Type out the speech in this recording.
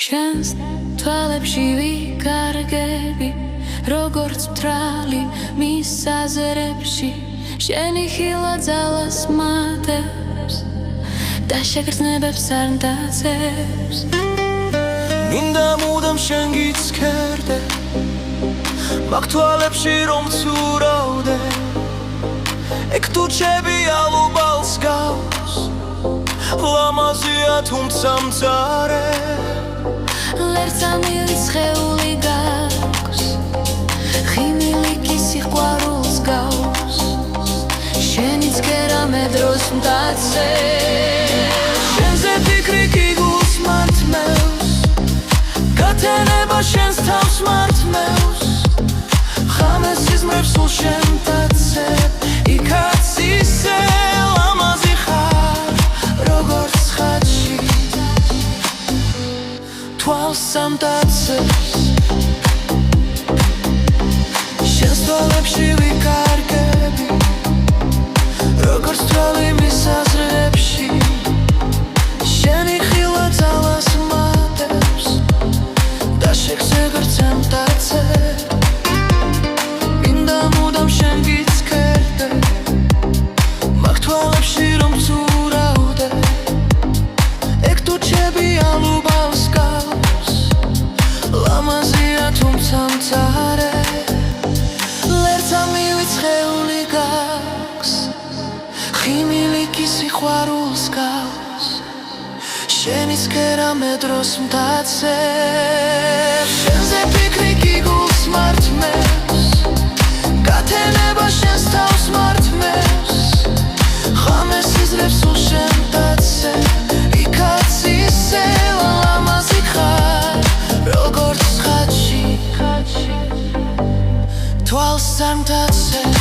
შენს თვალებში ვიკარგები, როგორც მტრალი მის აზრებში, შენი ხილა ძალას მატებს და შეგრძნებებს არ მტაცებს. მინდა მუდამ შენ გიცქერდე, მაგ თვალებში რომ ცურავდე, ეგ თუ ჩები ალუბალს გავს, ლამაზია თუმცა მწარე. ლერწამილი სხეული გაქვს, ხიმილი კი სიყვარულს გავს, შენიც გერამე დროს მტაცებს. შენზე ფიქრი კი გულს მართმევს, გათენება შენს თავს მართმევს, ხამეს სიზმრებს სულ შენ მტაცებ. იქაც ისე ლამაზი ხარ, როგორც ხატში თვალს ამტაცებს. შენს თვალებში ვიკარგები, როგორც თვალი მის აზრებში, შენი ხილა ძალას მატებს და შეგრძნებებს არ მტაცებ. მინდა მუდამ შენ გიცქერდე, მაგ თვალებში რომ ცურავდე, ეგ თუ ჩები ალუბალს გავს, ლამაზია თუმცა მწარე. ლერწამილი სხეული გაქვს, ხიმილი კი სიყვარულს გავს, შენიც გერამე დროს მტაცებს. შენზე ფიქრი კი გულს მართმევს, გათენება შენს თავს მართმევს, ხამეს სიზმრებს სულ შენ მტაცებ. იქაც ისე ლამაზი ხარ, როგორც ხატში თვალს არ მტაცებ.